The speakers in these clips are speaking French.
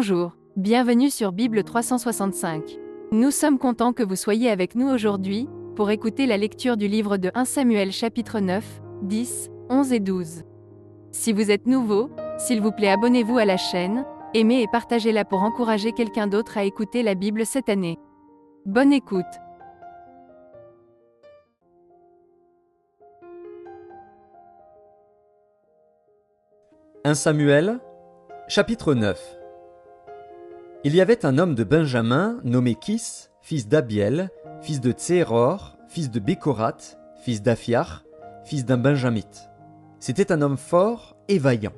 Bonjour, bienvenue sur Bible 365. Nous sommes contents que vous soyez avec nous aujourd'hui, pour écouter la lecture du livre de 1 Samuel chapitre 9, 10, 11 et 12. Si vous êtes nouveau, s'il vous plaît abonnez-vous à la chaîne, aimez et partagez-la pour encourager quelqu'un d'autre à écouter la Bible cette année. Bonne écoute. « 1 Samuel, chapitre 9. Il y avait un homme de Benjamin nommé Kis, fils d'Abiel, fils de Tseror, fils de Bécorat, fils d'Aphiar, fils d'un Benjamite. C'était un homme fort et vaillant.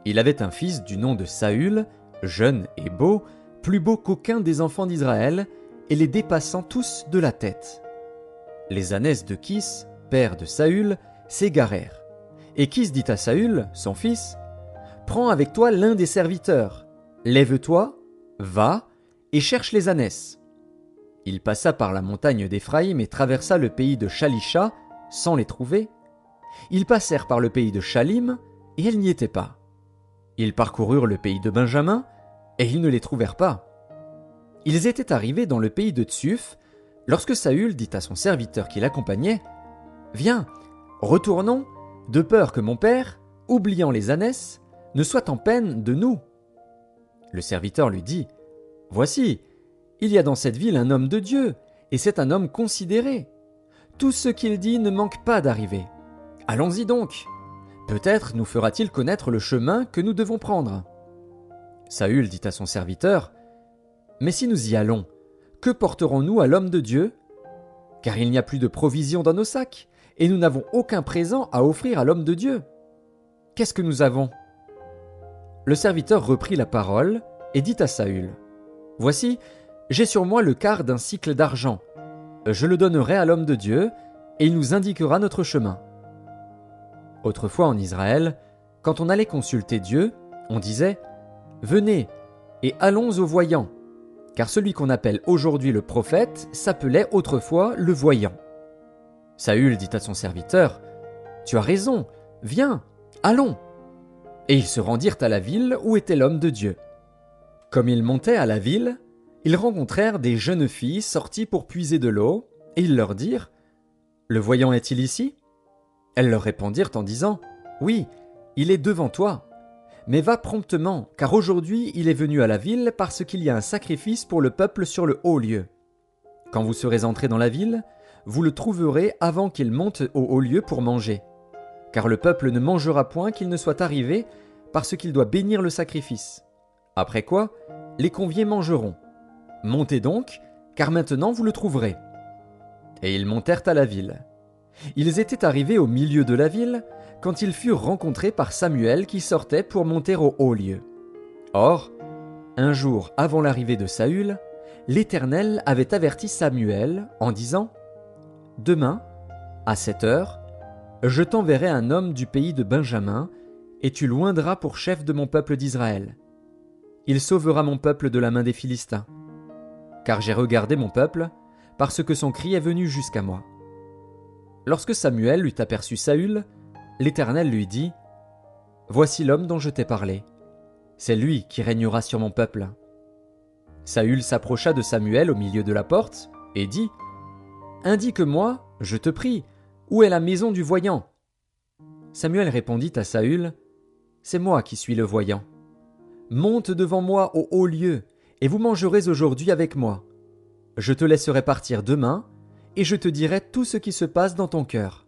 Il avait un fils du nom de Saül, jeune et beau, plus beau qu'aucun des enfants d'Israël, et les dépassant tous de la tête. Les ânesses de Kis, père de Saül, s'égarèrent. Et Kis dit à Saül, son fils, « Prends avec toi l'un des serviteurs, lève-toi, va, et cherche les ânesses. » Il passa par la montagne d'Éphraïm et traversa le pays de Shalisha, sans les trouver. Ils passèrent par le pays de Shalim, et elles n'y étaient pas. Ils parcoururent le pays de Benjamin, et ils ne les trouvèrent pas. Ils étaient arrivés dans le pays de Tsuf, lorsque Saül dit à son serviteur qui l'accompagnait, « Viens, retournons, de peur que mon père, oubliant les ânesses, ne soit en peine de nous. » Le serviteur lui dit, « Voici, il y a dans cette ville un homme de Dieu, et c'est un homme considéré. Tout ce qu'il dit ne manque pas d'arriver. Allons-y donc. Peut-être nous fera-t-il connaître le chemin que nous devons prendre. » Saül dit à son serviteur, « Mais si nous y allons, que porterons-nous à l'homme de Dieu? Car il n'y a plus de provisions dans nos sacs, et nous n'avons aucun présent à offrir à l'homme de Dieu. Qu'est-ce que nous avons ?» Le serviteur reprit la parole et dit à Saül, « Voici, j'ai sur moi le quart d'un sicle d'argent. Je le donnerai à l'homme de Dieu, et il nous indiquera notre chemin. » Autrefois en Israël, quand on allait consulter Dieu, on disait, « Venez, et allons au voyant, car celui qu'on appelle aujourd'hui le prophète s'appelait autrefois le voyant. » Saül dit à son serviteur, « Tu as raison, viens, allons. » Et ils se rendirent à la ville où était l'homme de Dieu. Comme ils montaient à la ville, ils rencontrèrent des jeunes filles sorties pour puiser de l'eau, et ils leur dirent, « Le voyant est-il ici ?» Elles leur répondirent en disant, « Oui, il est devant toi. Mais va promptement, car aujourd'hui il est venu à la ville parce qu'il y a un sacrifice pour le peuple sur le haut lieu. Quand vous serez entrés dans la ville, vous le trouverez avant qu'il monte au haut lieu pour manger. Car le peuple ne mangera point qu'il ne soit arrivé, parce qu'il doit bénir le sacrifice. Après quoi, les conviés mangeront. Montez donc, car maintenant vous le trouverez. » Et ils montèrent à la ville. Ils étaient arrivés au milieu de la ville, quand ils furent rencontrés par Samuel qui sortait pour monter au haut lieu. Or, un jour avant l'arrivée de Saül, l'Éternel avait averti Samuel en disant, « Demain, à 7 heures, je t'enverrai un homme du pays de Benjamin, et tu l'oindras pour chef de mon peuple d'Israël. Il sauvera mon peuple de la main des Philistins. Car j'ai regardé mon peuple, parce que son cri est venu jusqu'à moi. » Lorsque Samuel eut aperçu Saül, l'Éternel lui dit, « Voici l'homme dont je t'ai parlé. C'est lui qui régnera sur mon peuple. » Saül s'approcha de Samuel au milieu de la porte et dit, « Indique-moi, je te prie, où est la maison du voyant ?» Samuel répondit à Saül, « C'est moi qui suis le voyant. Monte devant moi au haut lieu, et vous mangerez aujourd'hui avec moi. Je te laisserai partir demain, et je te dirai tout ce qui se passe dans ton cœur.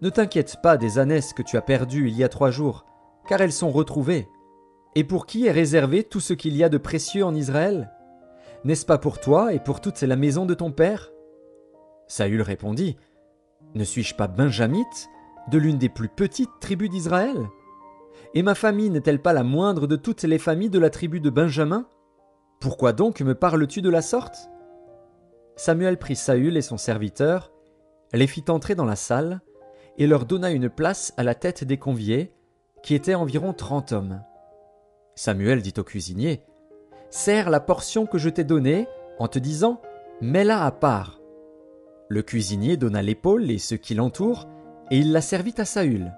Ne t'inquiète pas des ânesses que tu as perdues il y a 3 jours, car elles sont retrouvées. Et pour qui est réservé tout ce qu'il y a de précieux en Israël? N'est-ce pas pour toi et pour toute la maison de ton père? » Saül répondit, « Ne suis-je pas benjamite, de l'une des plus petites tribus d'Israël? Et ma famille n'est-elle pas la moindre de toutes les familles de la tribu de Benjamin? Pourquoi donc me parles-tu de la sorte? » Samuel prit Saül et son serviteur, les fit entrer dans la salle, et leur donna une place à la tête des conviés, qui étaient environ 30 hommes. Samuel dit au cuisinier, « Sers la portion que je t'ai donnée, en te disant, mets-la à part. » Le cuisinier donna l'épaule et ce qui l'entoure, et il la servit à Saül.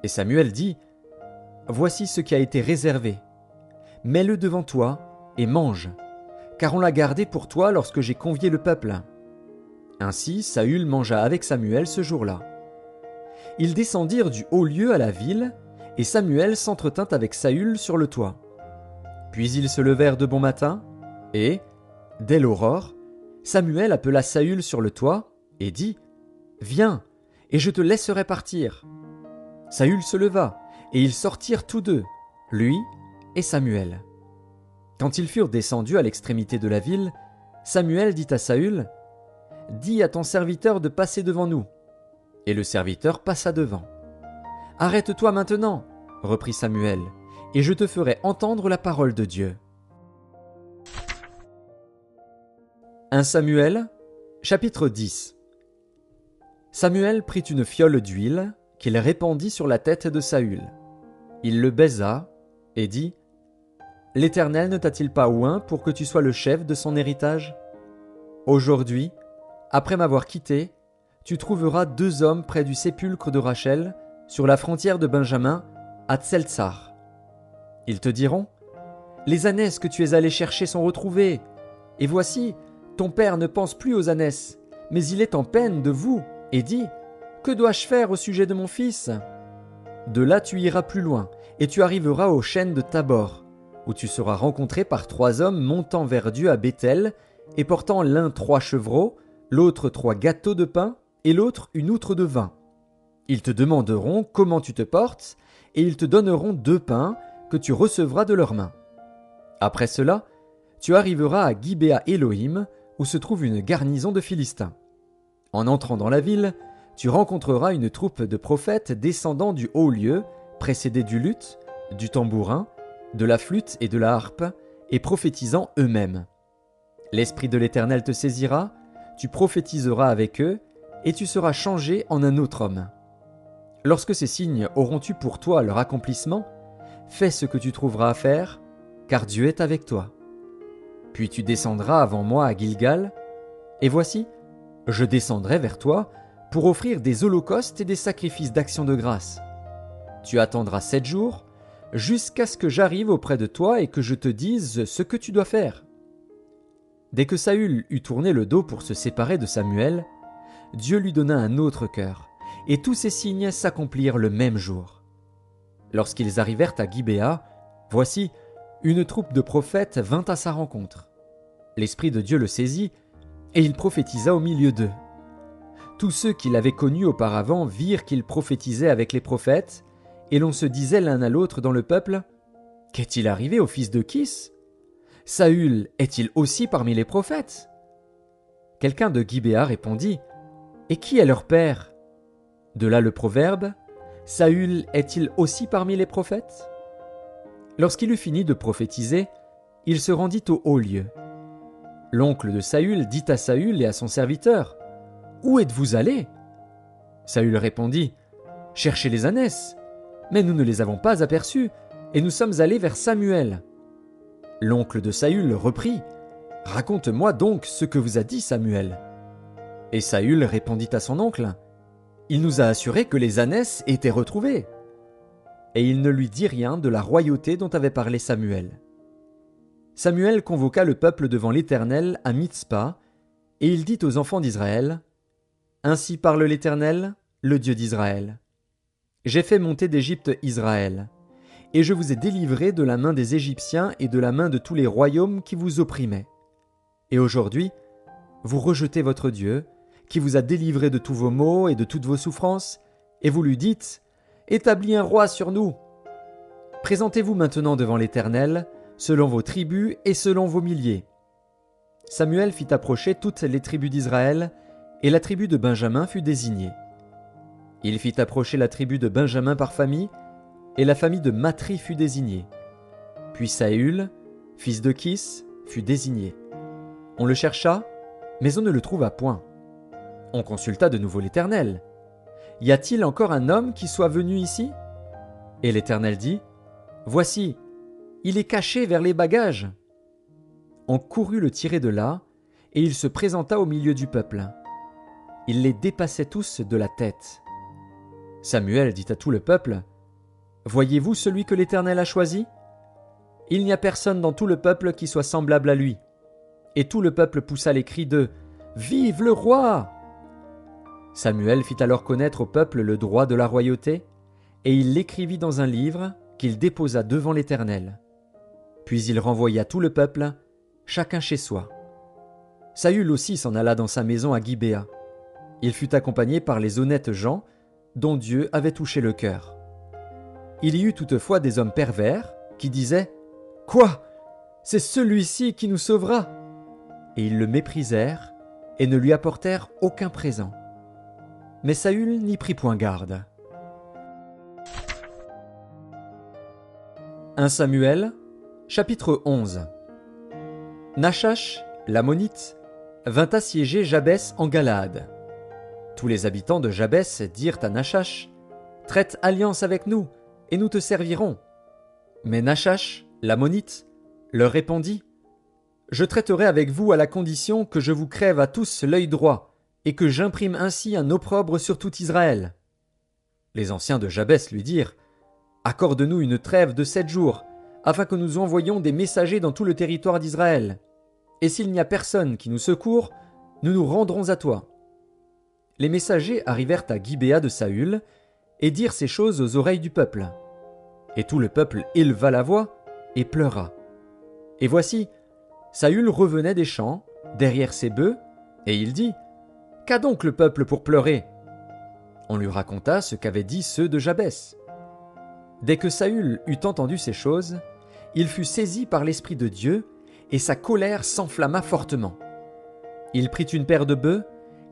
Et Samuel dit, « Voici ce qui a été réservé. mets-le devant toi et mange, car on l'a gardé pour toi lorsque j'ai convié le peuple. » Ainsi Saül mangea avec Samuel ce jour-là. Ils descendirent du haut lieu à la ville, et Samuel s'entretint avec Saül sur le toit. Puis ils se levèrent de bon matin, et, dès l'aurore, Samuel appela Saül sur le toit et dit : « Viens, et je te laisserai partir. » Saül se leva, et ils sortirent tous deux, lui et Samuel. Quand ils furent descendus à l'extrémité de la ville, Samuel dit à Saül : « Dis à ton serviteur de passer devant nous. » Et le serviteur passa devant. « Arrête-toi maintenant, reprit Samuel, et je te ferai entendre la parole de Dieu. » 1 Samuel, chapitre 10. Samuel prit une fiole d'huile qu'il répandit sur la tête de Saül. Il le baisa et dit : « L'Éternel ne t'a-t-il pas oint pour que tu sois le chef de son héritage ? Aujourd'hui, après m'avoir quitté, tu trouveras 2 hommes près du sépulcre de Rachel, sur la frontière de Benjamin, à Tseltsar. Ils te diront : les ânesses que tu es allé chercher sont retrouvées. Et voici, ton père ne pense plus aux ânesses, mais il est en peine de vous, et dit : que dois-je faire au sujet de mon fils ? De là tu iras plus loin, et tu arriveras aux chênes de Tabor, où tu seras rencontré par 3 hommes montant vers Dieu à Béthel, et portant l'un 3 chevreaux, l'autre 3 gâteaux de pain, et l'autre une outre de vin. Ils te demanderont comment tu te portes, et ils te donneront 2 pains que tu recevras de leurs mains. Après cela, tu arriveras à Gibéa Elohim, où se trouve une garnison de Philistins. En entrant dans la ville, tu rencontreras une troupe de prophètes descendant du haut lieu, précédés du luth, du tambourin, de la flûte et de la harpe, et prophétisant eux-mêmes. L'Esprit de l'Éternel te saisira, tu prophétiseras avec eux, et tu seras changé en un autre homme. Lorsque ces signes auront eu pour toi leur accomplissement, fais ce que tu trouveras à faire, car Dieu est avec toi. Puis tu descendras avant moi à Gilgal, et voici, je descendrai vers toi pour offrir des holocaustes et des sacrifices d'action de grâce. Tu attendras 7 jours, jusqu'à ce que j'arrive auprès de toi et que je te dise ce que tu dois faire. » Dès que Saül eut tourné le dos pour se séparer de Samuel, Dieu lui donna un autre cœur, et tous ces signes s'accomplirent le même jour. Lorsqu'ils arrivèrent à Gibéa, voici, une troupe de prophètes vint à sa rencontre. L'Esprit de Dieu le saisit, et il prophétisa au milieu d'eux. Tous ceux qui l'avaient connu auparavant virent qu'il prophétisait avec les prophètes, et l'on se disait l'un à l'autre dans le peuple : « Qu'est-il arrivé au fils de Kis ? Saül est-il aussi parmi les prophètes ?» Quelqu'un de Gibéa répondit : « Et qui est leur père ? » De là le proverbe : « Saül est-il aussi parmi les prophètes ?» Lorsqu'il eut fini de prophétiser, il se rendit au haut lieu. L'oncle de Saül dit à Saül et à son serviteur : « Où êtes-vous allés ? » Saül répondit : « Cherchez les ânesses. Mais nous ne les avons pas aperçues, et nous sommes allés vers Samuel. » L'oncle de Saül reprit : « Raconte-moi donc ce que vous a dit Samuel. » Et Saül répondit à son oncle : « Il nous a assuré que les ânesses étaient retrouvées. » Et il ne lui dit rien de la royauté dont avait parlé Samuel. Samuel convoqua le peuple devant l'Éternel à Mitzpa, et il dit aux enfants d'Israël : « Ainsi parle l'Éternel, le Dieu d'Israël. J'ai fait monter d'Égypte Israël, et je vous ai délivrés de la main des Égyptiens et de la main de tous les royaumes qui vous opprimaient. Et aujourd'hui, vous rejetez votre Dieu, qui vous a délivré de tous vos maux et de toutes vos souffrances, et vous lui dites : établis un roi sur nous. Présentez-vous maintenant devant l'Éternel, selon vos tribus et selon vos milliers. » Samuel fit approcher toutes les tribus d'Israël, et la tribu de Benjamin fut désignée. Il fit approcher la tribu de Benjamin par famille, et la famille de Matri fut désignée. Puis Saül, fils de Kis, fut désigné. On le chercha, mais on ne le trouva point. On consulta de nouveau l'Éternel. « Y a-t-il encore un homme qui soit venu ici ?» Et l'Éternel dit : « Voici, il est caché vers les bagages. » On courut le tirer de là, et il se présenta au milieu du peuple. Il les dépassait tous de la tête. Samuel dit à tout le peuple : « Voyez-vous celui que l'Éternel a choisi ? il n'y a personne dans tout le peuple qui soit semblable à lui. » Et tout le peuple poussa les cris de « Vive le roi !» Samuel fit alors connaître au peuple le droit de la royauté, et il l'écrivit dans un livre qu'il déposa devant l'Éternel. Puis il renvoya tout le peuple, chacun chez soi. Saül aussi s'en alla dans sa maison à Gibéa. Il fut accompagné par les honnêtes gens dont Dieu avait touché le cœur. Il y eut toutefois des hommes pervers qui disaient « Quoi ? C'est celui-ci qui nous sauvera !» Et ils le méprisèrent et ne lui apportèrent aucun présent. Mais Saül n'y prit point garde. 1 Samuel, chapitre 11. Nachash, l'ammonite, vint assiéger Jabès en Galaad. Tous les habitants de Jabès dirent à Nachash « Traite alliance avec nous, et nous te servirons. » Mais Nachash, l'ammonite, leur répondit « Je traiterai avec vous à la condition que je vous crève à tous l'œil droit, et que j'imprime ainsi un opprobre sur tout Israël. » Les anciens de Jabès lui dirent « Accorde-nous une trêve de 7 jours, afin que nous envoyions des messagers dans tout le territoire d'Israël. Et s'il n'y a personne qui nous secourt, nous nous rendrons à toi. » Les messagers arrivèrent à Gibéa de Saül et dirent ces choses aux oreilles du peuple. Et tout le peuple éleva la voix et pleura. Et voici, Saül revenait des champs, derrière ses bœufs, et il dit « Qu'a donc le peuple pour pleurer ?» On lui raconta ce qu'avaient dit ceux de Jabès. Dès que Saül eut entendu ces choses, il fut saisi par l'Esprit de Dieu, et sa colère s'enflamma fortement. Il prit une paire de bœufs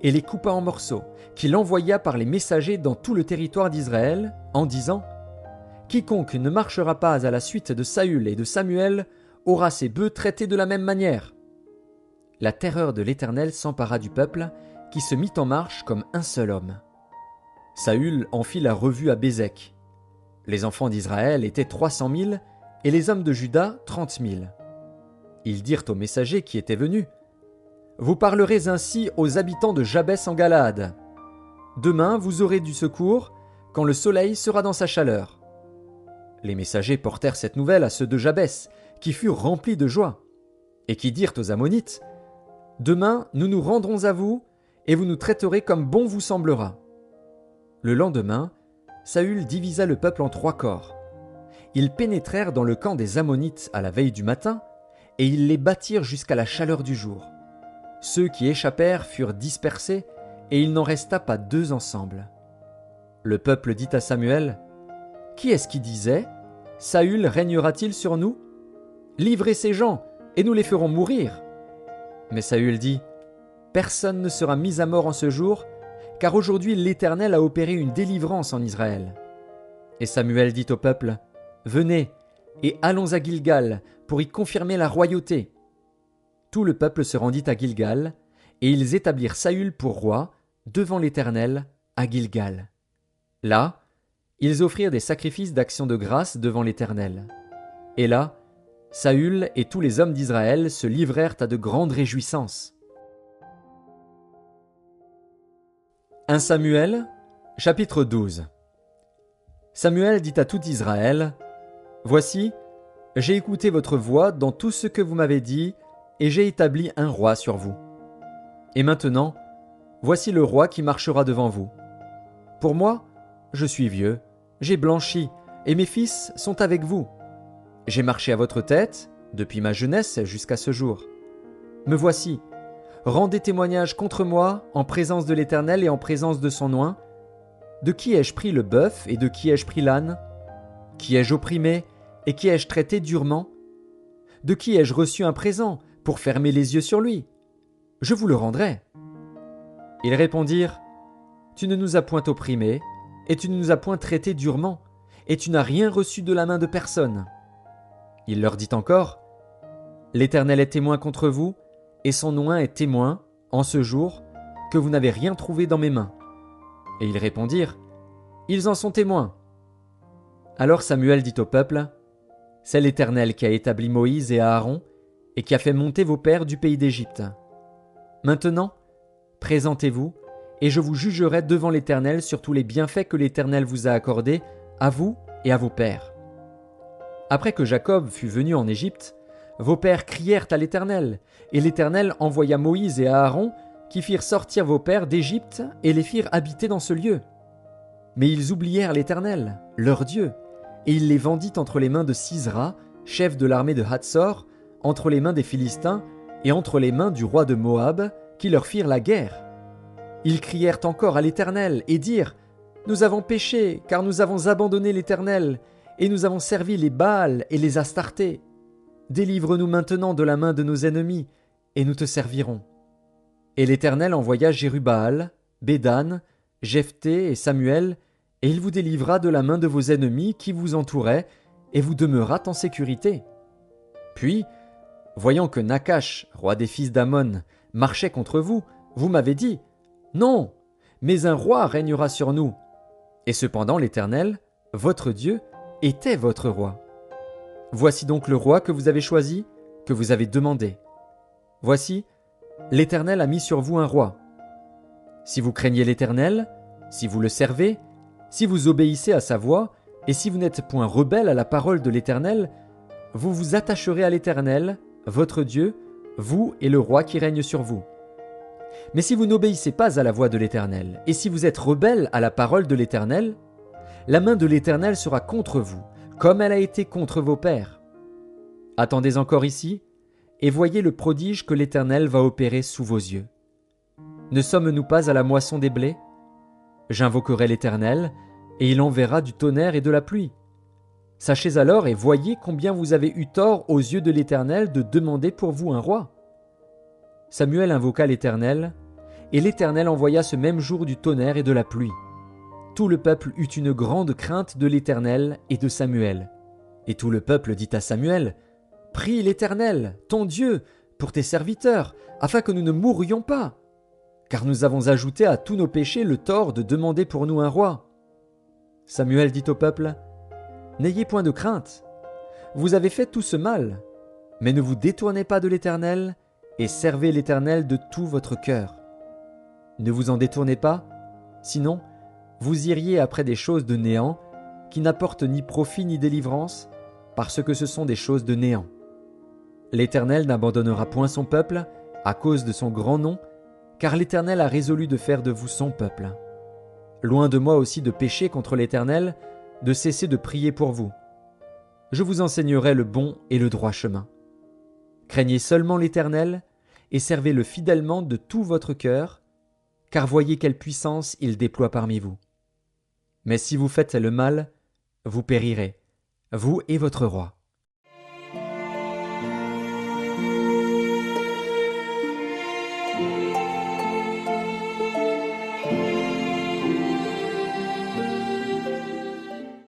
et les coupa en morceaux, qu'il envoya par les messagers dans tout le territoire d'Israël, en disant « Quiconque ne marchera pas à la suite de Saül et de Samuel aura ses bœufs traités de la même manière. » La terreur de l'Éternel s'empara du peuple, qui se mit en marche comme un seul homme. Saül en fit la revue à Bézek. Les enfants d'Israël étaient 300 000 et les hommes de Juda 30 000. Ils dirent aux messagers qui étaient venus « Vous parlerez ainsi aux habitants de Jabès en Galaad. Demain vous aurez du secours quand le soleil sera dans sa chaleur. » Les messagers portèrent cette nouvelle à ceux de Jabès, qui furent remplis de joie, et qui dirent aux Ammonites « Demain nous nous rendrons à vous, et vous nous traiterez comme bon vous semblera. » Le lendemain, Saül divisa le peuple en 3 corps. Ils pénétrèrent dans le camp des Ammonites à la veille du matin, et ils les battirent jusqu'à la chaleur du jour. Ceux qui échappèrent furent dispersés, et il n'en resta pas 2 ensemble. Le peuple dit à Samuel « Qui est-ce qui disait « Saül régnera-t-il sur nous ? Livrez ces gens, et nous les ferons mourir. » Mais Saül dit « Personne ne sera mis à mort en ce jour, car aujourd'hui l'Éternel a opéré une délivrance en Israël. » Et Samuel dit au peuple « Venez, et allons à Gilgal, pour y confirmer la royauté. » Tout le peuple se rendit à Gilgal, et ils établirent Saül pour roi, devant l'Éternel, à Gilgal. Là, ils offrirent des sacrifices d'action de grâce devant l'Éternel. Et là, Saül et tous les hommes d'Israël se livrèrent à de grandes réjouissances. 1 Samuel, chapitre 12. Samuel dit à tout Israël, « Voici, j'ai écouté votre voix dans tout ce que vous m'avez dit, et j'ai établi un roi sur vous. Et maintenant, voici le roi qui marchera devant vous. Pour moi, je suis vieux, j'ai blanchi, et mes fils sont avec vous. J'ai marché à votre tête, depuis ma jeunesse jusqu'à ce jour. Me voici, rendez témoignage contre moi, en présence de l'Éternel et en présence de son oint. De qui ai-je pris le bœuf et de qui ai-je pris l'âne? Qui ai-je opprimé et qui ai-je traité durement? De qui ai-je reçu un présent pour fermer les yeux sur lui? Je vous le rendrai. » Ils répondirent, « Tu ne nous as point opprimés, et tu ne nous as point traités durement, et tu n'as rien reçu de la main de personne. » Il leur dit encore, « L'Éternel est témoin contre vous, et son oint est témoin, en ce jour, que vous n'avez rien trouvé dans mes mains. » Et ils répondirent, « Ils en sont témoins. » Alors Samuel dit au peuple, « C'est l'Éternel qui a établi Moïse et Aaron, et qui a fait monter vos pères du pays d'Égypte. Maintenant, présentez-vous, et je vous jugerai devant l'Éternel sur tous les bienfaits que l'Éternel vous a accordés, à vous et à vos pères. » Après que Jacob fut venu en Égypte, vos pères crièrent à l'Éternel, et l'Éternel envoya Moïse et Aaron, qui firent sortir vos pères d'Égypte et les firent habiter dans ce lieu. Mais ils oublièrent l'Éternel, leur Dieu, et il les vendit entre les mains de Sisra, chef de l'armée de Hatsor, entre les mains des Philistins et entre les mains du roi de Moab, qui leur firent la guerre. Ils crièrent encore à l'Éternel et dirent : Nous avons péché, car nous avons abandonné l'Éternel, et nous avons servi les Baals et les Astartés. Délivre-nous maintenant de la main de nos ennemis, et nous te servirons. Et l'Éternel envoya Jérubbaal, Bédan, Jephthé et Samuel, et il vous délivra de la main de vos ennemis qui vous entouraient, et vous demeurâtes en sécurité. Puis, voyant que Nakash, roi des fils d'Ammon, marchait contre vous, vous m'avez dit : Non, mais un roi régnera sur nous. Et cependant l'Éternel, votre Dieu, était votre roi. Voici donc le roi que vous avez choisi, que vous avez demandé. Voici, l'Éternel a mis sur vous un roi. Si vous craignez l'Éternel, si vous le servez, si vous obéissez à sa voix, et si vous n'êtes point rebelle à la parole de l'Éternel, vous vous attacherez à l'Éternel, votre Dieu, vous et le roi qui règne sur vous. Mais si vous n'obéissez pas à la voix de l'Éternel, et si vous êtes rebelle à la parole de l'Éternel, la main de l'Éternel sera contre vous, comme elle a été contre vos pères. Attendez encore ici, et voyez le prodige que l'Éternel va opérer sous vos yeux. Ne sommes-nous pas à la moisson des blés ? J'invoquerai l'Éternel, et il enverra du tonnerre et de la pluie. Sachez alors et voyez combien vous avez eu tort aux yeux de l'Éternel de demander pour vous un roi. Samuel invoqua l'Éternel, et l'Éternel envoya ce même jour du tonnerre et de la pluie. Tout le peuple eut une grande crainte de l'Éternel et de Samuel. Et tout le peuple dit à Samuel : Prie l'Éternel, ton Dieu, pour tes serviteurs, afin que nous ne mourions pas. Car nous avons ajouté à tous nos péchés le tort de demander pour nous un roi. Samuel dit au peuple : N'ayez point de crainte. Vous avez fait tout ce mal, mais ne vous détournez pas de l'Éternel, et servez l'Éternel de tout votre cœur. Ne vous en détournez pas, sinon vous iriez après des choses de néant, qui n'apportent ni profit ni délivrance, parce que ce sont des choses de néant. L'Éternel n'abandonnera point son peuple, à cause de son grand nom, car l'Éternel a résolu de faire de vous son peuple. Loin de moi aussi de pécher contre l'Éternel, de cesser de prier pour vous. Je vous enseignerai le bon et le droit chemin. Craignez seulement l'Éternel, et servez-le fidèlement de tout votre cœur, car voyez quelle puissance il déploie parmi vous. Mais si vous faites le mal, vous périrez, vous et votre roi.